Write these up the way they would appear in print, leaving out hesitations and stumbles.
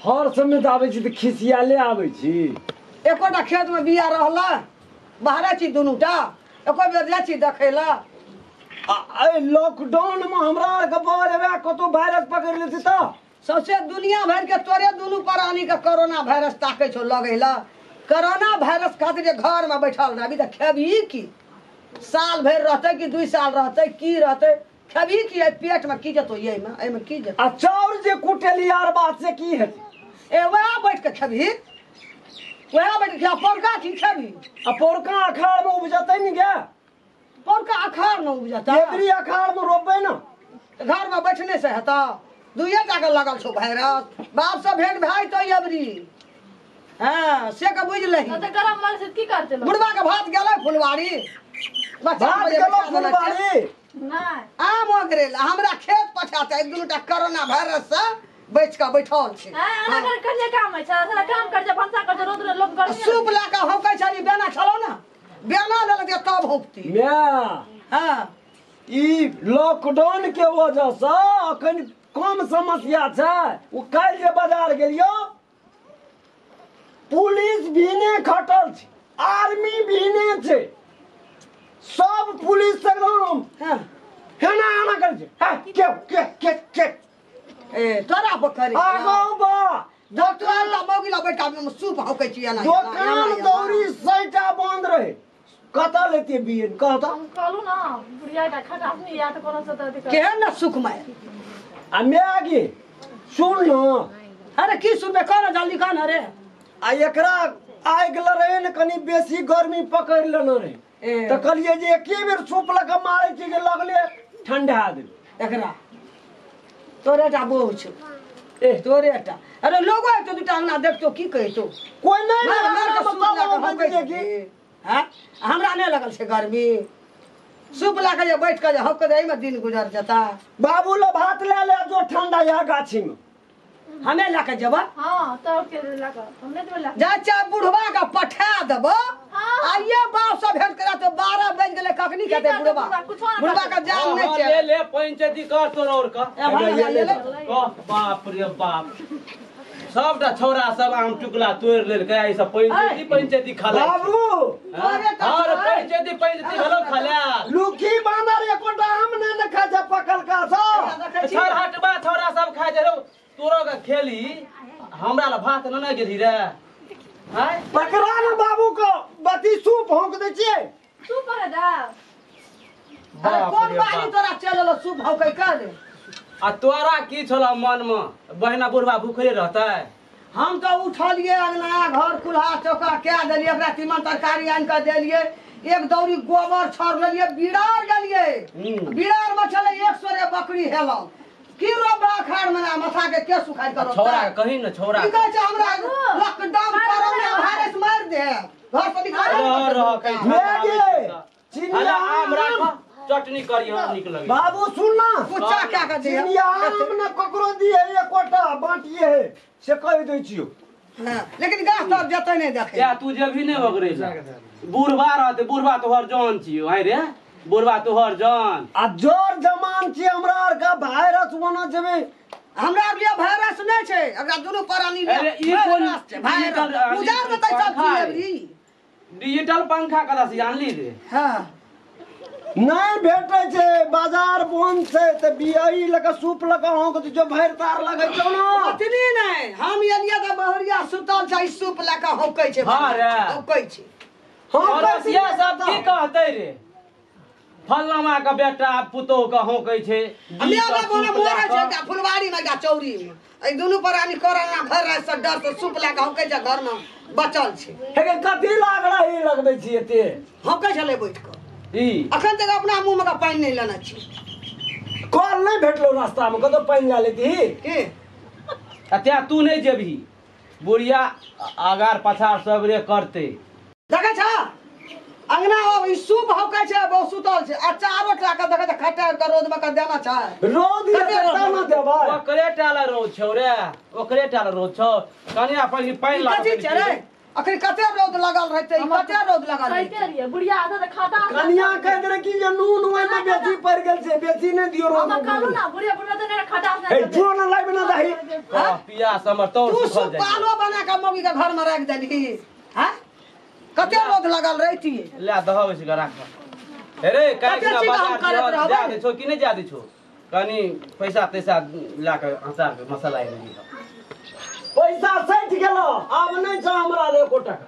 हर समय तो आवे छी तो खिसियाले आवे छी। एकोटा खेत में बिया रहला बाहर छी दुनूटा एको बेर जा छी देखे ला। लॉकडाउन में हमरा आर के बारे कतो वायरस पकड़ लेते तो सबसे दुनिया भर के तोरे दुनू प्राणी के कोरोना वायरस ताके छो लगे ला। कोरोना वायरस खातिर घर में बैठल रहबी त खेबी की साल भर रहते कि 2 साल रहते की रहते खेबी की पेट में की जतो ये में एमे की जतो। आ चाउर जे कुटेली यार बात से की है ए वह बैठ के खेबी वह बैठ के पोरका की खेबी। आ पोरका अखाड़ में उपजते नहीं क्या? पोरका अखाड़ में उपजता एवरी अखाड़ में रोपे ना घर में बैठने से हता 2 टाका लगल छो वायरस बाप से भेंट भाई तो एवरी हां से के बुझ लही तो गरम लाग से की करते लोग बुढ़वा के भात गेलै फुलवाड़ी भात गेलो फुलवाड़ी नहीं आम ओगरेल हमरा खेत पछाते 2 कोरोना वायरस से बैठ के बैठल छै। हां अगर कर काम है सारा काम कर जे भंसा कर जे रोज लोग कर सूप ला के होकै छली बेना छलो ना बेना ले के तब होकती मैं हां ई लॉकडाउन के वजह से अखन कम समस्या छै। वो काल जे बाजार गेलियो पुलिस भी ने खटल छै आर्मी भी ने छै सब पुलिस एकदम हां हेना आना कर छै। हां के ए तोरा बकरी आगो बा डॉक्टर ला मोगिला बैठा में सूप होकै छी ना दुकान दौरी सैटा बंद रहे कता लेते बियन कहता हम कहलू ना बुढ़िया का खटा नहीं या तो कोनो से तो दिक्कत केहन ना सुखमय आ मैं आगे सुन न अरे की सुनबे कर जल्दी कान अरे आ एकरा आइ गेल रहे न कनी बेसी गर्मी पकड़ लेने रहे तो कहलिए जे एके बेर सूप लगा मारे छी जे लगले ठंडा दे एकरा तोरेटा बोझ छौ ए तोरेटा अरे लोगो तो 2 अंगना देखतो की कहतो कोई नहीं मार मार के सूप ला के बताओ होकै देखी हां हमरा नहीं लगल छै गर्मी सूप ला के जे बैठ के जे होकै एही में दिन गुजर जता। बाबू लो भात ले ले जो ठंडा या गाछी में हमें ला के जब हां तो के लगा हमने तो लगा जा चा बुढ़वा का पठा देबो हां आइए बाप से भेंट करा तो 12 बज गेले कखनी कहते बुढ़वा बुढ़वा का जान नहीं छै। ले पंचायती कर तोर और का ले ले बाप रे बाप सबटा छोरा सब आम टुकला तोड़ लेल के आई सब पंचायती खाला बाबू और पंचायती भेलो खाला लुकी बानर एकोटा आम ने न खा जा पकल का सब छर हटबा छोरा सब खा जे तोरो का खेली हमरा ला भात न गेली रे हाय पकड़ा न बाबू को बती सूप होक दे छिए तू कर दा अरे कौन बारी तोरा चलल सूप होकै कर आ तोरा की छला मन में बहना बुढ़वा भूखले रहता है। हम तो उठलिए अंगना घर कुल्हा चौका क्या देलिए एकरा तीमन तरकारी आन के देलिए एक दौरी गोबर छोड़ लेलिए बिरार गेलिए बिरार में चले 100 रे बकरी हेलो की रो बाखाड़ में ना माथा के सुखाई करो छोरा कहीं न छोरा की कहै छै हमरा लॉकडाउन कोरोना वायरस मार दे घर पर दिखा रह कहीं मैगी चिनिया आम राख चटनी करियो निक लगे। बाबू सुन ना पूछा क्या कर दे चिनिया आम न ककरो दिए एकोटा बांटिए है से कह दै छियो। हां लेकिन गाछ तर जतै नहीं देखे क्या तू जब भी नहीं बगरे बुढ़वा रहते बुढ़वा तोहर जान छियो आइ रे बुढ़वा तोहर जान आ जोर जमान छी हमरा आर का वायरस बना जेबे हमरा लिए वायरस नहीं छै एकरा दुनू प्राणी अरे ई कोन वायरस उजार में तै सब चीज डिजिटल पंखा कदा से जानली रे हां नहीं भेटे छे बाजार बंद छे त बियाई लगा सूप लगा हो के जो भैर तार लगे छौ ना अतनी नहीं हम एलिया त बहरिया सुतल छै सूप लगा होकै छै हां रे होकै छै और ये सब की कहते रे फलनमा का बेटा पुतो का होकै छै हम आबे बोले मोरे छै का फुलवाड़ी में का चौरी में ए दुनू प्राणी कोरोना भर रहे से डर से सूप लगा होकै छै घर में बचल छै हे कथि लाग रही लगबै छी एते होकै छले बैठ के ई अखन तक अपना मुंह में का पानी नहीं लेना छी कल नहीं भेटलो रास्ता में कतो पानी ला लेती के अत्या तू नहीं जेबही बुढ़िया आगार पछाड़ सबरे करते देखे छ अंगना ओ सूप होकै छै बहुत सुतल छै आ चारो टाका देखे त खटा के रोद में का देना छै रोद दाना देबै ओकरे टाला रोज छौ रे ओकरे टाला रोज छौ कनिया पर पानी कथि छै रे अखन कते रोद लगल रहते कते रोद लगल कहते रहते रहिए बुढ़िया आधा तो खाता कनिया कह दे कि जे नून ओइ में बेसी पड़ गेल से बेसी नहीं दियो रो हम कहलू ना बुढ़िया बुढ़िया तो नहीं खाता ए जो न लाई बना दही पिया समर तो तू सुखल जाई सुपालो बना के मौगी के घर में रख देली हैं कते रोद लगल रहती ले दहब से राख अरे काहे कते ना चीज हम बाजार करत रहबै? जा दे छो कि नहीं जा दे छो कनी पैसा तैसा ला के अचार के मसाला है नहीं पैसा सैठ गेलो अब नहीं छ हमरा रे एको टका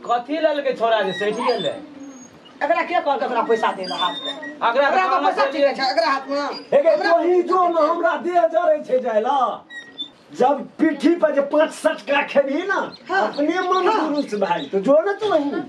कथी लल के छोड़ा जे सैठ गेल एकरा के कहल के तोरा पैसा दे ला हाथ में अगरा एकरा में पैसा ठीक छै एकरा हाथ में हेगे तोही जो न हमरा देह जरे छे जायला जब पीठी पर जे 5-7 का खेबी ना हाँ। अपने मन दुरुस्त भाई तो जो न तू नहीं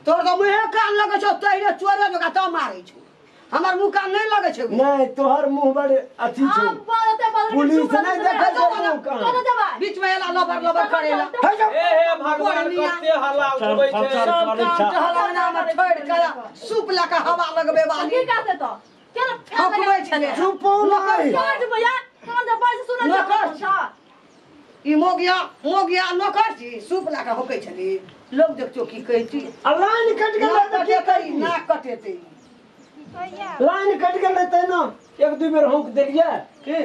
तोर तो मुंह कान लगे छौ तइरे चोरे जका त मारै छौ हमर मुंह कान नहीं लगे छौ नहीं तोहर मुंह बड़े अथी छो आप बोलते बोलते पुलिस नहीं देखे छो मुंह का करो जबा बीच में एला लबर लबर करेला है जा हे भगवान कते हल्ला उठबै छै सब काम टहलना में छोड़ के सूप ला के हवा लगबे की वाली कहते तो केना हकबै छले चुपो नहीं काट भैया कौन से पैसे सुन नौकर। ई मोगिया नौकर छी सूप ला के होकै छली लोग देखतो की कहती लाइन कट गेल ना त की करी ना कटेते लाइन कट गेल त ना एक दू बेर होंक देलिए के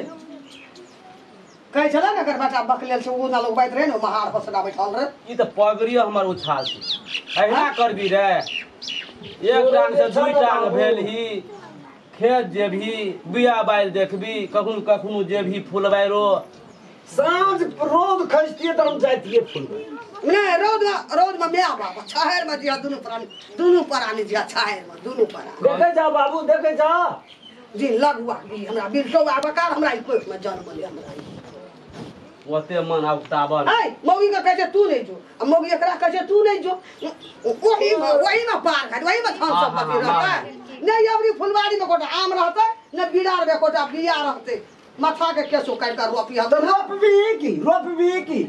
कहै छला ना कर बेटा बकलेल से उ ना लोग बैठ रहे न महार हसना बैठल रहे ई त पगड़ियो हमर उछाल छै अहिना करबी रे एक टांग से दुई टांग भेल ही खेत जेबही बिया बाइल देखबी कखनो कखनो जेबही फुलबाइरो सांझ रोद खसतिए त हम जाइतिए फूल नहीं रोड में मैं बाबा छाहर में दिया दोनों प्राणी दिया छाहर में दोनों प्राणी देखे जा बाबू देखे जा जी लगुआ भी हमरा बिरतो बकार हमरा ई कोख में जन्म ले हमरा ओते मन उतावल ऐ मौगी का कहते तू नहीं जो अब मौगी एकरा कहते तू नहीं जो वही में पार खाए वही में थान सब पति रहता नहीं अबरी फुलवाड़ी में कोटा आम रहता न बिडार में कोटा बिया रहते माथा के केसो काट कर रोपिया तो रोप भी की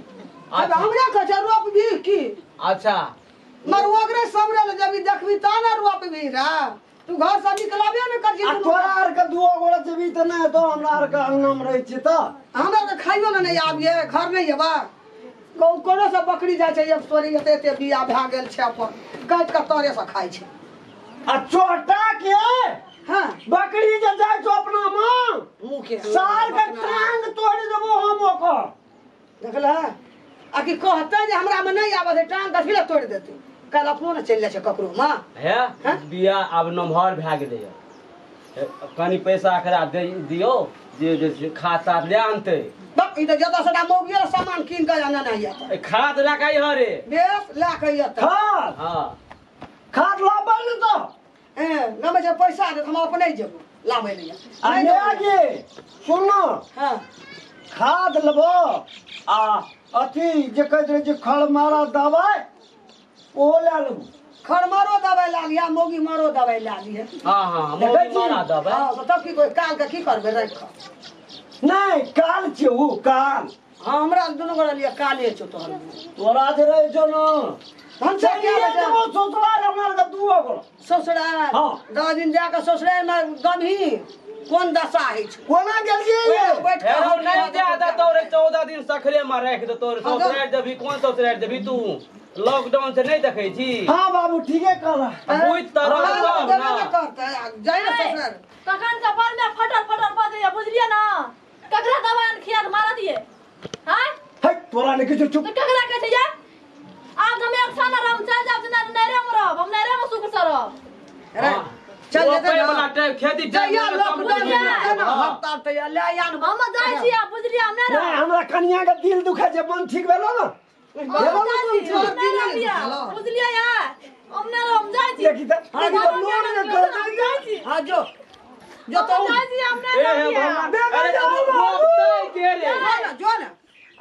अब हमरा कहते रोप भी की अच्छा मरुआगरे समरे ले जब देखबी ता ना रोप भी रा तू घर से निकलाबे न कर जी आ तोरा आर के दुओ गोड़ा जेबी त नहीं तो हमरा आर के अंगना में रह छी त हमरा के खाइयो न नहीं आबिए घर नहीं जेबा कोनो से बकरी जाय छै एक तोरी एते एते बिया भा गेल छै अपन काट के तोरे से खाइ छै आ चोटा के हां बकरी जे जाय छो अपना मां मुंह के साल के टांग तोड़ देबो हम ओकर देखला आ कि कहते जे हमरा में नहीं आबे छै टांग कथि ले तोड़ देतै कल अपनो न चल जाय छै ककरो मां है बिया आब नमहर भए गेलै कनी पैसा एकरा दे दियो जे खाता ले आनतै बक ई त जदा सदा मौगिया सामान कीन के आना नहीं आता खाद लगाई हरे बेस ला के आता खाद हां खाद लाबल न तो नमे जे पैसा दे हम अपने जेबो लाबै ले आ ले आगे सुनो हां खाद लेबो आ अथी जे कहै छै जे खड़ मारा दवाई ओ ले लेबो खर मारो दवाई ला लिया मोगी मारो दवाई ला लिया हां मोगी मारा दबे हां तो तब की कोई काल के की करबे रख नहीं काल छै उ काल हां हमरा दुनु गोरा लिया काले छ तोरा जे रहै छौ न हम से क्या ये बजा वो सोचला हमरा के दुओ गोड़ा ससुराल हाँ। 10 दिन जाके ससुराल में गमही कोन दशा है छ कोना गेलिए बैठ के हेरो नहीं ज्यादा तोरे 14 दिन सखरे में रख दे तोरे हाँ, ससुराल देबी कौन ससुराल देबी तू लॉकडाउन से नहीं देखै छी हां बाबू ठीके कहला बुझ तरह सब ना ना करते जाय ना ससुराल तखन के पर में फटल फटल बजे बुझलिए ना ककरा दवाई खिया के मार दिए हैं है तोरा ने किछु चुप तो ककरा कहै छै ये आज हम एक साल रहम चल जाब ना नैरे में रहब हम नैरे में सुख सरब अरे चल वो जेते पे ना वाला खेती जइया लॉकडाउन बुझलिए। में ना हफ्ता त ले आया न हम जाय छी बुझलिए हम नहीं नहीं हमरा कनिया के दिल दुखा जे मन ठीक भेलो न बुझलिए यार हम जाय छी देखी त हां जो लोन ने कर हां जो तो जाय छी हम ए हे भगवान अरे रोकतै के रे जो ना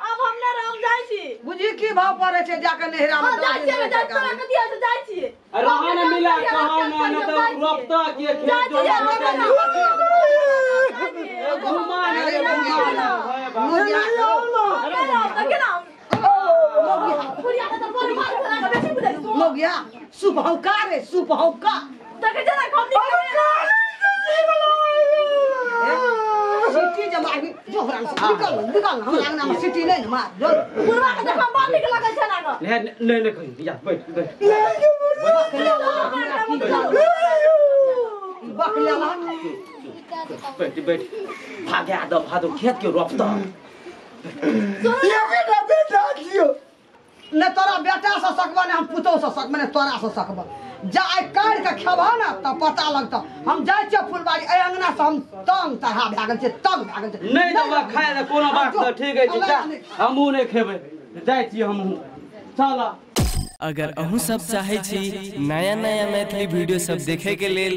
अब हम जाय छी बुझी की भाव पड़े छै जाके नहरा में जाय छी जाय तोरा के दिया से जाय छी रहन मिला कहां न तो रोकता के खेत जो घुमा रे मोगिया सुबह का सिटी जे मारबी जो हराम से निकल हमरा अंगना में सिटी नहीं न मार जो बुढ़वा के देखा बड़ निक लगै छै ना ग नहीं कहीं जा बैठ बकलेला बैठ भागे आ भादो खेत के रोपता ये बेटा बेटा दियो ने तोरा बेटा से सकबा ने हम पुतौ से सकबा ने तोरा से सकबा जा आइ काढ़ के खेबा ना त पता लगता हम जाय छियै फुलबाड़ी ए अंगना से हम तंग तरहा भए गेल छै तंग भए गेल छै नहीं दबा खाए ले कोनो बात त ठीक है जा हमहू नहीं खेबै जाय छी हमहू चल अगर अहूँ सब चाहे छी नया नया मैथिली वीडियो सब देखे के लेल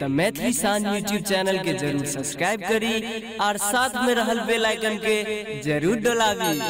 त मैथिली साँझ यूट्यूब चैनल के जरूर सब्सक्राइब करी और साथ में रहल बेल आइकन के जरूर दबावी।